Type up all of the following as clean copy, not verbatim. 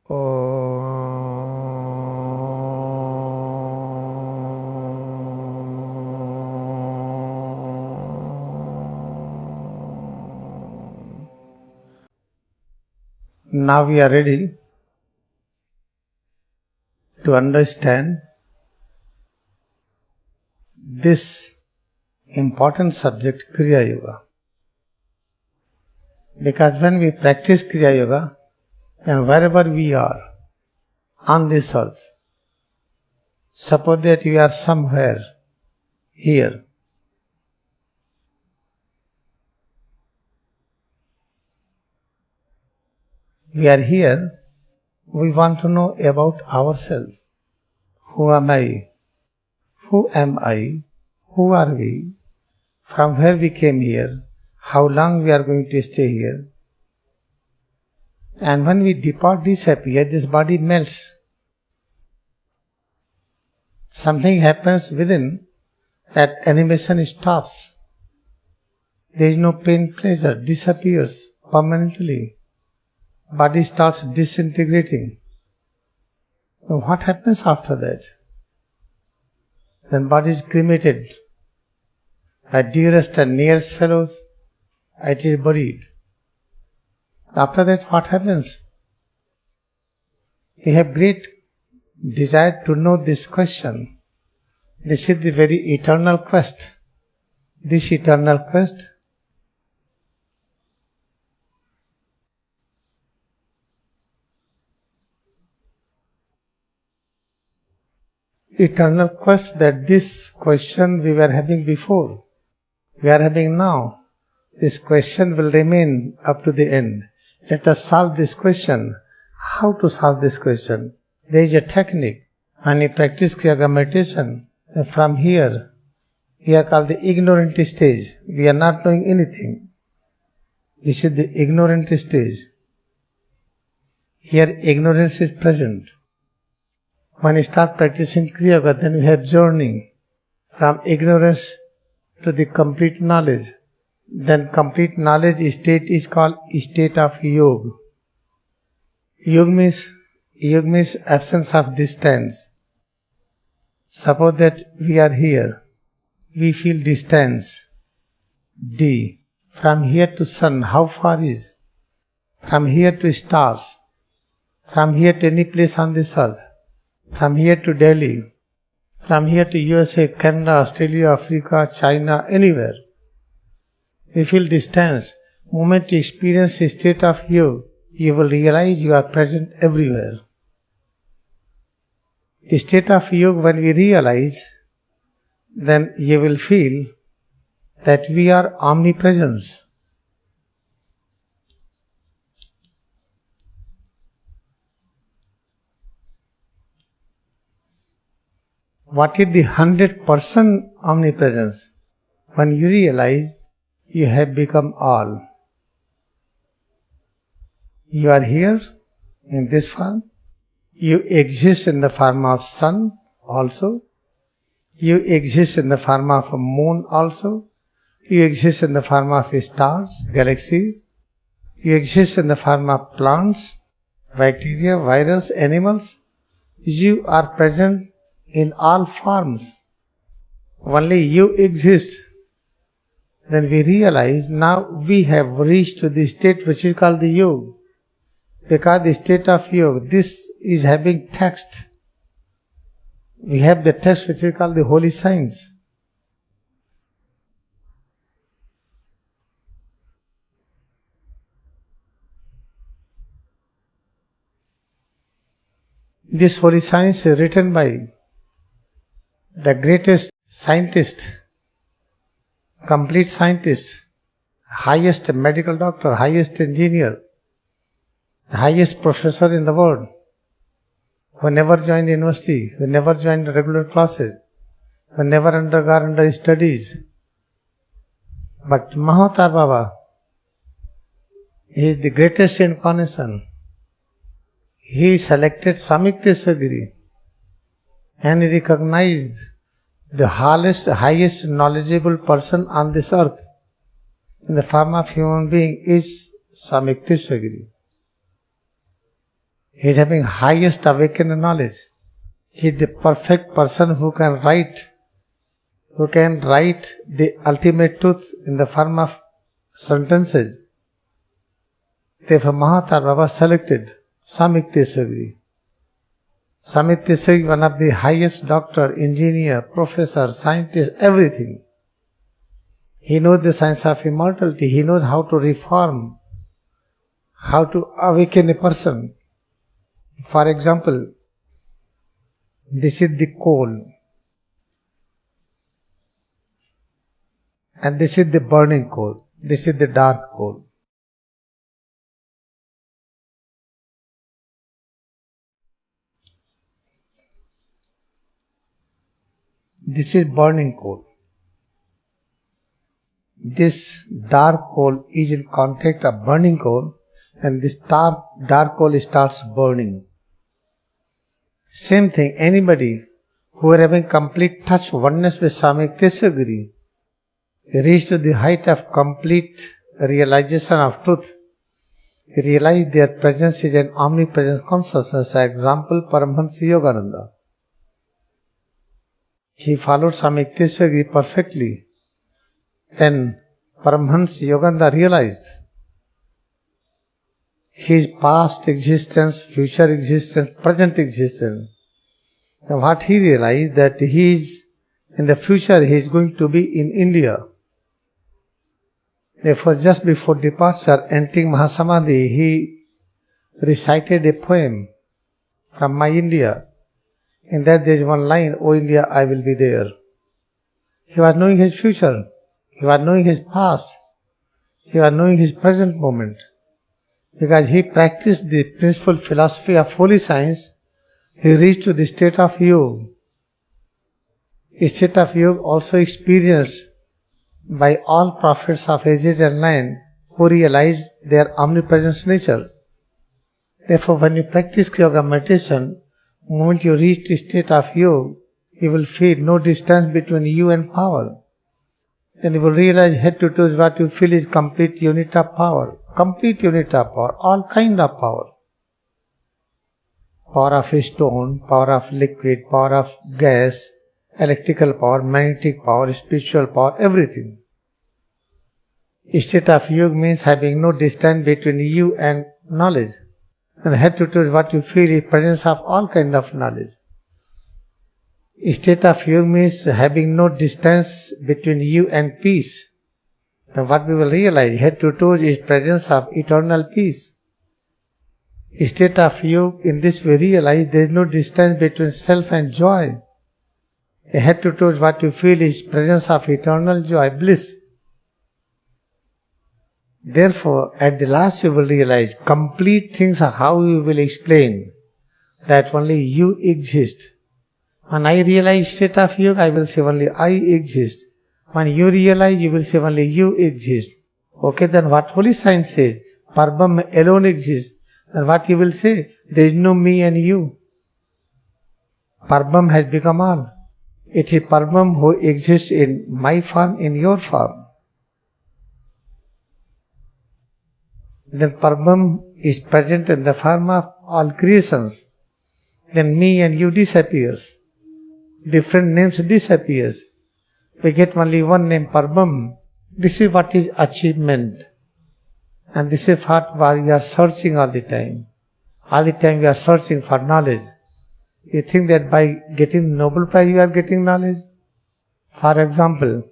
Now we are ready to understand this important subject, Kriya Yoga. Because when we practice Kriya Yoga, then wherever we are on this earth, suppose that we are somewhere here, we are here, we want to know about ourselves. Who am I? Who am I? Who are we? From where we came here? How long we are going to stay here? And when we depart, disappear, this body melts. Something happens within, that animation stops. There is no pain, pleasure, disappears permanently. Body starts disintegrating. Now what happens after that? Then body is cremated. My dearest and nearest fellows, it is buried. After that, what happens? We have great desire to know this question. This is the very eternal quest. This eternal quest that this question we were having before, we are having now. This question will remain up to the end. Let us solve this question. How to solve this question? There is a technique. When you practice Kriya Yoga meditation, from here, we are called the ignorant stage. We are not knowing anything. This is the ignorant stage. Here ignorance is present. When you start practicing Kriya Yoga, then we have journey from ignorance to the complete knowledge. Then complete knowledge state is called state of yoga. Yoga means absence of distance. Suppose that we are here, we feel distance, D. From here to sun, how far is? From here to stars, from here to any place on this earth, from here to Delhi, from here to USA, Canada, Australia, Africa, China, anywhere. We feel distance. Moment you experience a state of yoga, you will realize you are present everywhere. The state of yoga, when we realize, then you will feel that we are omnipresent. What is the 100% omnipresence? When you realize you have become all. You are here in this form. You exist in the form of sun also. You exist in the form of a moon also. You exist in the form of stars, galaxies. You exist in the form of plants, bacteria, virus, animals. You are present in all forms. Only you exist. Then we realize now we have reached to the state which is called the yoga. Because the state of yoga, this is having text. We have the text which is called the holy signs. This holy science is written by the greatest scientist, complete scientist, highest medical doctor, highest engineer, highest professor in the world, who never joined university, who never joined regular classes, who never undergone studies. But Mahavatara Baba, he is the greatest incarnation. He selected Swami Yukteswar and he recognized the highest knowledgeable person on this earth in the form of human being is Swami Yukteswar. He is having highest awakened knowledge. He is the perfect person who can write the ultimate truth in the form of sentences. Therefore, Mahatar Baba selected Swami Yukteswar. Swami Yukteswar, one of the highest doctor, engineer, professor, scientist, everything. He knows the science of immortality. He knows how to reform, how to awaken a person. For example, this is the coal, and this is the burning coal. This is the dark coal. This is burning coal. This dark coal is in contact of burning coal, and this dark coal starts burning. Same thing, anybody who are having complete touch oneness with Swami Yukteswar reach to the height of complete realization of truth. Realize their presence is an omnipresent consciousness. Example, Paramahansa Yogananda. He followed Swami Yukteswar perfectly. Then Paramahansa Yogananda realized his past existence, future existence, present existence. And what he realized that he is, in the future he is going to be in India. Therefore, just before departure, entering Mahasamadhi, he recited a poem from My India. In that there is one line, O India, I will be there. He was knowing his future. He was knowing his past. He was knowing his present moment. Because he practiced the principal philosophy of holy science, he reached to the state of yoga. A state of yoga also experienced by all prophets of ages and line who realized their omnipresence nature. Therefore, when you practice yoga meditation, the moment you reach the state of yoga, you will feel no distance between you and power. Then you will realize head to toe what you feel is complete unit of power. Complete unit of power, all kind of power. Power of stone, power of liquid, power of gas, electrical power, magnetic power, spiritual power, everything. State of yoga means having no distance between you and knowledge. And head to toe what you feel is presence of all kind of knowledge. State of yoga means having no distance between you and peace. Then what we will realize, head to toe is presence of eternal peace. State of yoga, in this way realize there is no distance between self and joy. A head to toe what you feel is presence of eternal joy, bliss. Therefore, at the last you will realize complete things are how you will explain that only you exist. When I realize state of yoga, I will say only I exist. When you realize, you will say only you exist. Okay, then what holy science says, Parabram alone exists. Then what you will say, there is no me and you. Parabram has become all. It is Parabram who exists in my form, in your form. Then Parabram is present in the form of all creations. Then me and you disappears. Different names disappears. We get only one name, Parabram. This is what is achievement. And this is what we are searching all the time. All the time we are searching for knowledge. You think that by getting Nobel Prize you are getting knowledge? For example,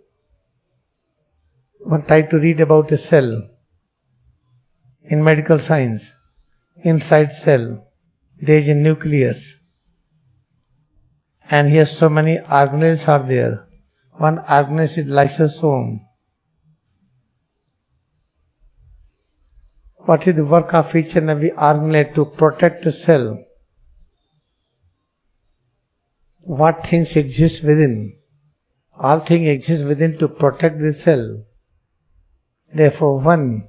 one tried to read about a cell. In medical science, inside cell, there is a nucleus. And here so many organelles are there. One organelle is lysosome. What is the work of each and every organelle to protect the cell? What things exist within? All things exist within to protect the cell. Therefore, one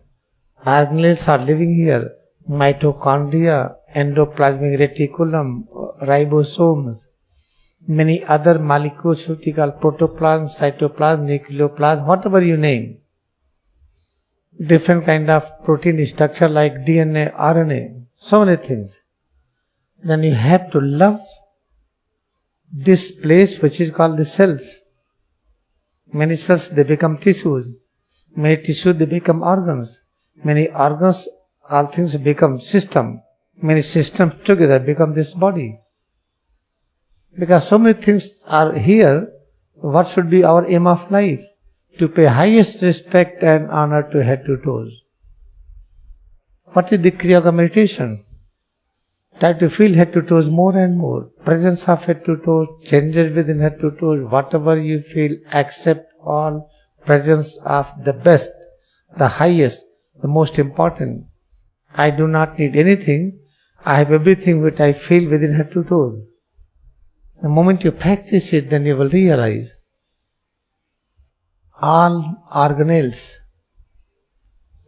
organelles are living here. Mitochondria, endoplasmic reticulum, ribosomes, many other molecules, protoplasm, cytoplasm, nucleoplasm, whatever you name. Different kind of protein structure like DNA, RNA, so many things. then you have to love this place which is called the cells. Many cells, they become tissues. Many tissues, they become organs. Many organs, all things become system. Many systems together become this body. Because so many things are here, what should be our aim of life? To pay highest respect and honor to head to toes. What is the Kriya Yoga meditation? Try to feel head to toes more and more. Presence of head to toes, changes within head to toes, whatever you feel, accept all. Presence of the best, the highest, the most important. I do not need anything. I have everything which I feel within head to toes. The moment you practice it, then you will realize all organelles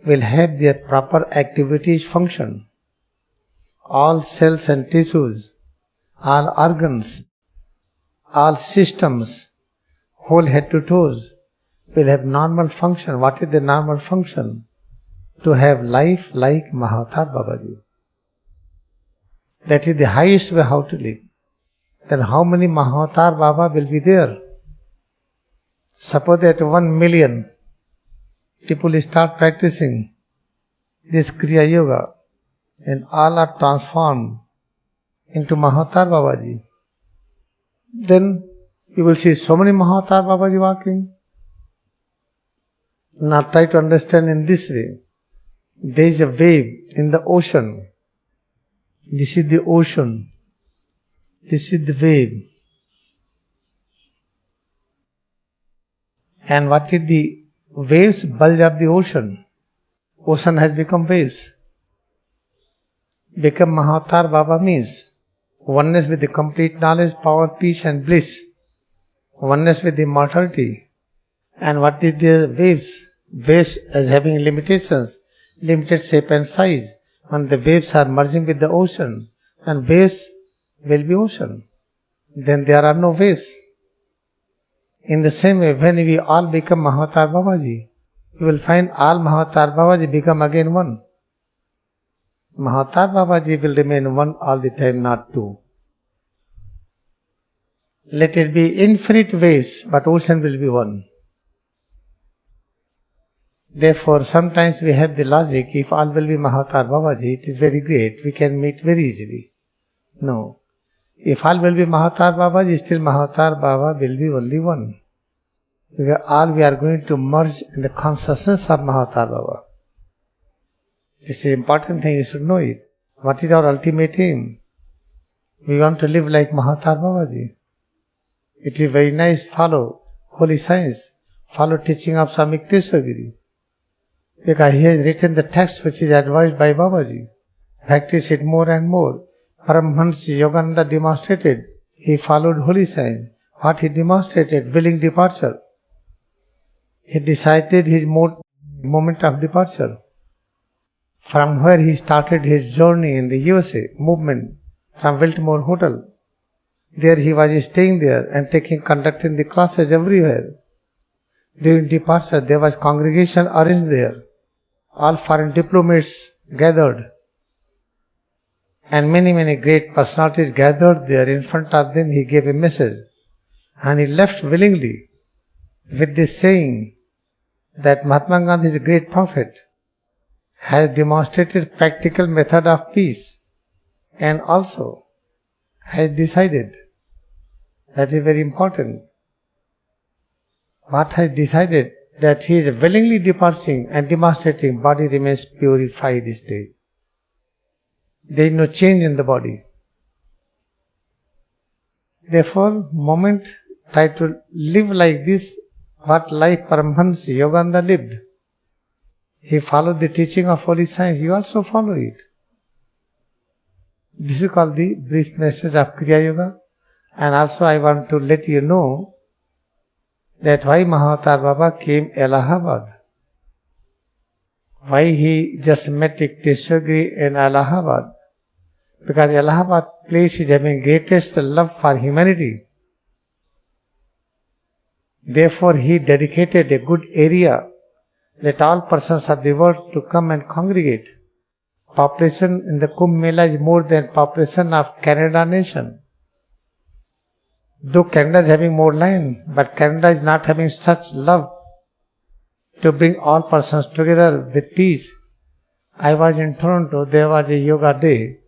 will have their proper activities function. All cells and tissues, all organs, all systems, whole head to toes, will have normal function. What is the normal function? To have life like Mahaavatar Babaji. That is the highest way how to live. Then how many Mahaavatar Baba will be there? Suppose that 1 million people start practicing this Kriya Yoga and all are transformed into Mahaavatar Babaji. Then you will see so many Mahaavatar Babaji walking. Now try to understand in this way. There is a wave in the ocean. This is the ocean. This is the wave. And what is the waves? Bulge of the ocean. Ocean has become waves. Become Mahaavatar Baba means oneness with the complete knowledge, power, peace and bliss. Oneness with the immortality. And what is the waves? Waves as having limitations, limited shape and size. When the waves are merging with the ocean, then waves will be ocean. Then there are no waves. In the same way, when we all become Mahaavatar Babaji, you will find all Mahaavatar Babaji become again one. Mahaavatar Babaji will remain one all the time, not two. Let it be infinite waves, but ocean will be one. Therefore, sometimes we have the logic, if all will be Mahaavatar Babaji, it is very great, we can meet very easily. No. If all will be Mahaavatar Babaji, still Mahaavatar Baba will be only one. Because all we are going to merge in the consciousness of Mahaavatar Baba. This is an important thing, you should know it. What is our ultimate aim? We want to live like Mahaavatar Babaji. It is very nice, follow holy science, follow teaching of Swami Yukteswar Giri. Because he has written the text which is advised by Babaji. Practice it more and more. Paramahansa Yogananda demonstrated. He followed holy science. What he demonstrated? Willing departure. He decided his moment of departure. From where he started his journey in the USA movement, from Biltmore Hotel. There he was staying there and conducting the classes everywhere. During departure, there was congregation arranged there. All foreign diplomats gathered. And many great personalities gathered there. In front of them, he gave a message. And he left willingly with this saying that Mahatma Gandhi is a great prophet, has demonstrated practical method of peace, and also has decided. That is very important. What has decided? That he is willingly departing and demonstrating body remains purified state. There is no change in the body. Therefore, moment try to live like this, what life Paramahansa Yogananda lived. He followed the teaching of holy science, you also follow it. This is called the brief message of Kriya Yoga. And also I want to let you know that why Mahaavatar Baba came Allahabad. Why he just met Yukteswar Giri in Allahabad. Because Allahabad place is having greatest love for humanity. Therefore he dedicated a good area, let all persons of the world to come and congregate. population in the Kumbh Mela is more than population of Canada nation. Though Canada is having more land, but Canada is not having such love to bring all persons together with peace. I was in Toronto, there was a yoga day,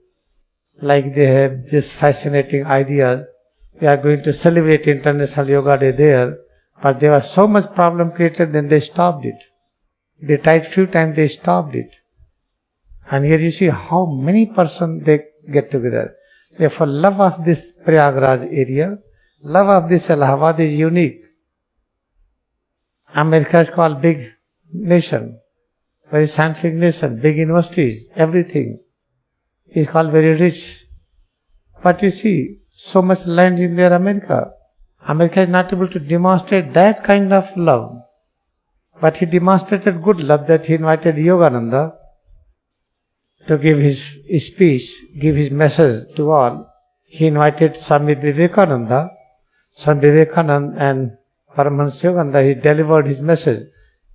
like they have just fascinating ideas. We are going to celebrate International Yoga Day there, but there was so much problem created, then they stopped it. They tried few times, they stopped it. And here you see how many persons they get together. Therefore, love of this Prayagraj area, love of this Allahabad is unique. America is called big nation, very scientific nation, big universities, everything is called very rich. But you see, so much land in there, America. America is not able to demonstrate that kind of love. But he demonstrated good love that he invited Yogananda to give his speech, give his message to all. He invited Swami Vivekananda. Swami Vivekananda and Paramahansa Yogananda, he delivered his message.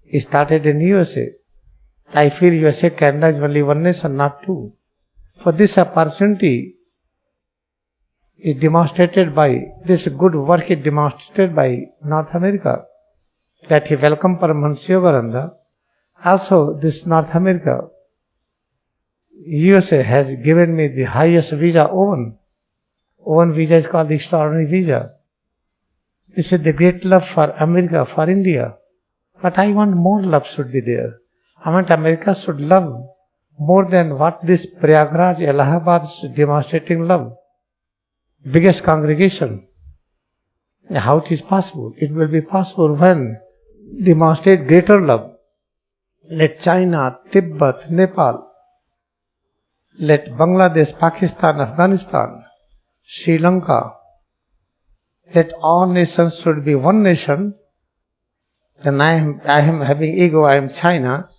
He started in USA. I feel USA, Canada is only one nation, not two. For this opportunity is demonstrated by, this good work is demonstrated by North America, that he welcomed Paramahansa Yogananda. Also, this North America, USA has given me the highest visa, O1. O1 visa is called the extraordinary visa. This is the great love for America, for India. But I want more love should be there. I want America should love more than what this Prayagraj, Allahabad is demonstrating love. Biggest congregation. How it is possible? It will be possible when demonstrate greater love. Let China, Tibet, Nepal, let Bangladesh, Pakistan, Afghanistan, Sri Lanka, let all nations should be one nation. Then I am having ego, I am China.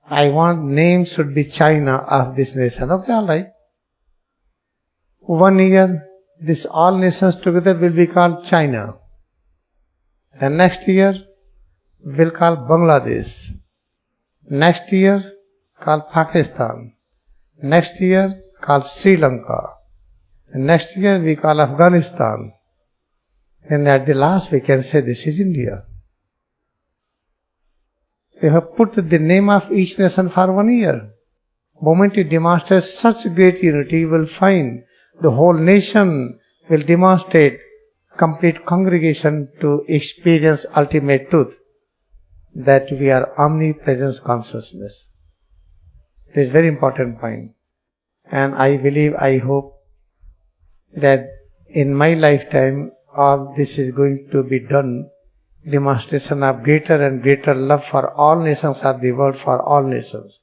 I want name should be China of this nation. Okay, all right. 1 year, this all nations together will be called China. The next year, we'll call Bangladesh. Next year, call Pakistan. Next year, call Sri Lanka. Next year, we call Afghanistan. And at the last, we can say this is India. They have put the name of each nation for 1 year. Moment you demonstrate such great unity, you will find the whole nation will demonstrate complete congregation to experience ultimate truth, that we are omnipresence consciousness. This is a very important point. And I believe, I hope that in my lifetime all this is going to be done, demonstration of greater and greater love for all nations of the world, for all nations.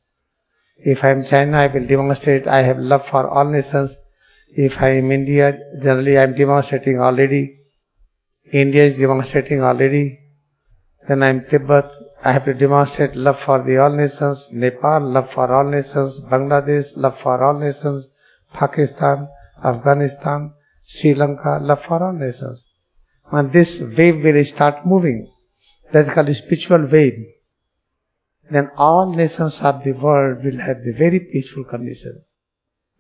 If I am China, I will demonstrate I have love for all nations. If I am India, generally I am demonstrating already. India is demonstrating already. Then I am Tibet, I have to demonstrate love for the all nations. Nepal, love for all nations. Bangladesh, love for all nations. Pakistan, Afghanistan, Sri Lanka, love for all nations. And this wave will start moving. That is called a spiritual wave. Then all nations of the world will have the very peaceful condition.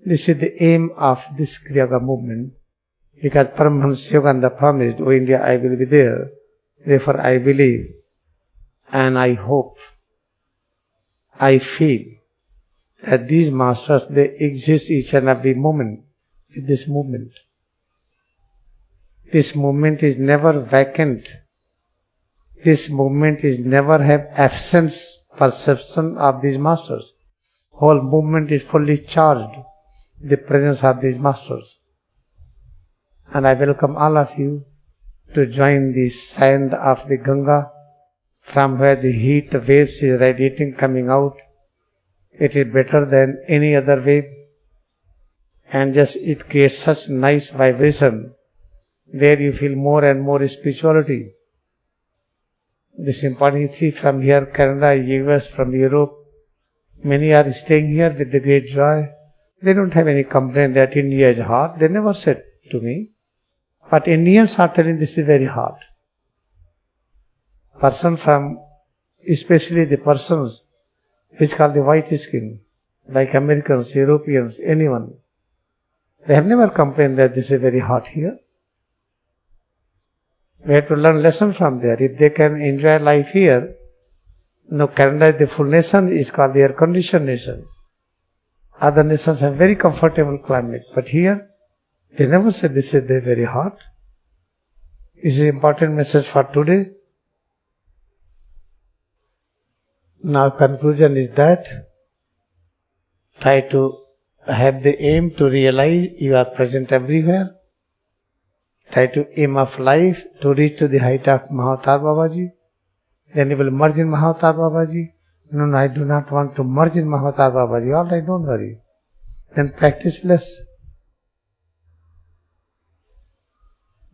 This is the aim of this Kriya Yoga movement. Because Paramahansa Yogananda promised, "O India, I will be there." Therefore I believe and I hope, I feel that these masters, they exist each and every moment in this movement. This movement is never vacant. This movement is never have absence perception of these masters. Whole movement is fully charged with the presence of these masters. And I welcome all of you to join the sand of the Ganga, from where the heat waves is radiating coming out. It is better than any other wave, and just it creates such nice vibration. There you feel more and more spirituality. This important, you see, from here, Canada, US, from Europe, many are staying here with the great joy. They don't have any complaint that India is hot. They never said to me. But Indians are telling this is very hot. Person from, especially the persons which call the white skin, like Americans, Europeans, anyone. They have never complained that this is very hot here. We have to learn lesson from there. If they can enjoy life here, Canada is the full nation, is called the air-conditioned nation. Other nations have very comfortable climate, but here, they never say this is very hot. This is an important message for today. Now conclusion is that, try to have the aim to realize you are present everywhere. Try to aim of life to reach to the height of Mahavatar Babaji. Then you will merge in Mahavatar Babaji. No, I do not want to merge in Mahavatar Babaji. All right, don't worry. Then practice less.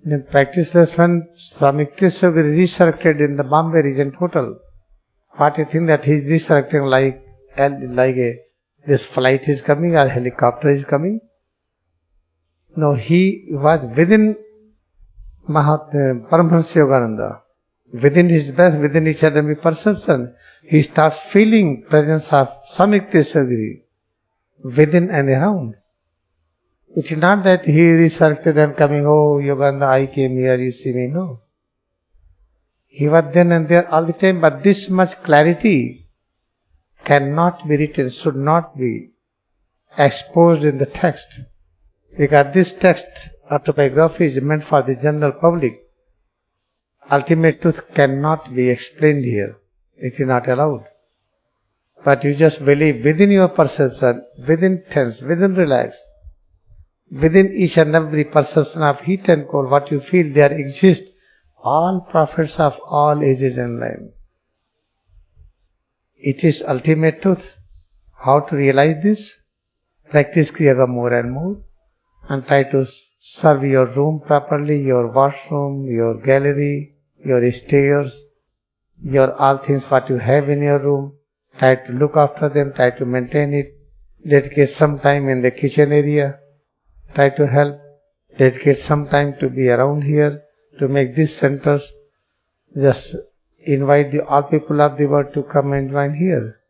Then practice less when Swami Krishna will be resurrected in the Bombay Regent Hotel. What you think that he is resurrecting like this flight is coming or helicopter is coming? No, he was within Paramahansa Yogananda. Within his breath, within each and every perception, he starts feeling presence of Swami Krishna within and around. It is not that he resurrected and coming, oh Yogananda, I came here, you see me. No. He was then and there all the time, but this much clarity cannot be written, should not be exposed in the text. Because this text, autobiography, is meant for the general public. Ultimate truth cannot be explained here. It is not allowed. But you just believe within your perception, within tense, within relax, within each and every perception of heat and cold, what you feel, there exist all prophets of all ages and life. It is ultimate truth. How to realize this? Practice Kriya more and more, and try to serve your room properly, your washroom, your gallery, your stairs, your all things what you have in your room. Try to look after them, try to maintain it. Dedicate some time in the kitchen area. Try to help. Dedicate some time to be around here, to make these centers. Just invite all people of the world to come and join here.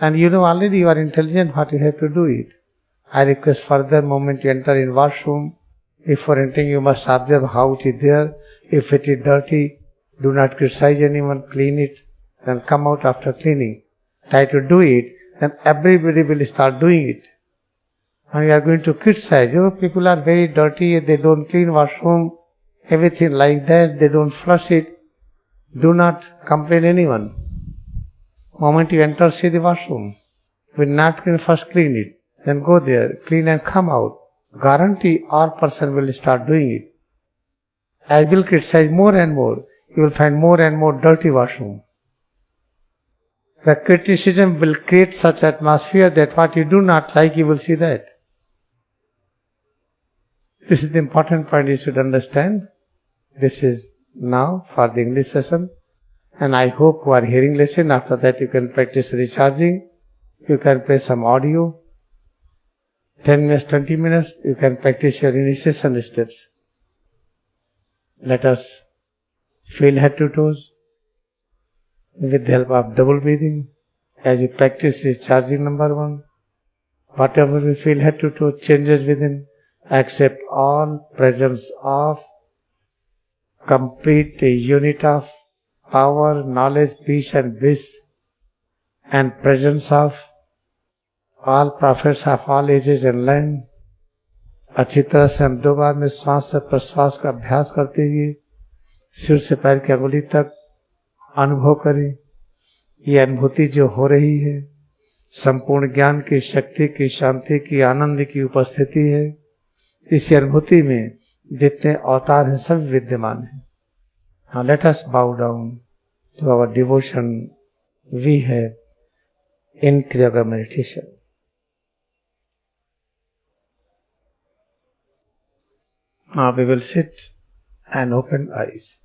And you know already you are intelligent what you have to do it. I request further moment you enter in washroom. Before entering you must observe how it is there. If it is dirty, do not criticize anyone, clean it, then come out after cleaning. Try to do it, then everybody will start doing it. And you are going to criticize, oh, people are very dirty, they don't clean washroom, everything like that, they don't flush it. Do not complain anyone. Moment you enter, see the washroom. Will not clean, first clean it. Then go there, clean and come out. Guarantee all person will start doing it. I will criticize more and more. You will find more and more dirty washroom. The criticism will create such atmosphere that what you do not like, you will see that. This is the important point you should understand. This is now for the English session. And I hope who are hearing lesson, after that you can practice recharging. You can play some audio. 10 minutes, 20 minutes, you can practice your initiation steps. Let us feel head to toes with the help of double breathing. As you practice recharging number 1, whatever we feel head to toe changes within, accept all presence of complete unit of power, knowledge, peace and bliss, and presence of all prophets of all ages and land. अच्छी तरह से हम 2 बार में श्वास से प्रश्वास का अभ्यास करते हुए सिर से पैर की अंगुली तक अनुभव करें। ये अनुभूति जो हो रही है संपूर्ण ज्ञान की, शक्ति की, शांति की, आनंद की उपस्थिति है। इस अनुभूति में जितने अवतार हैं सब विद्यमान हैं। Now let us bow down to our devotion we have in Kriya Yoga meditation. Now we will sit and open eyes.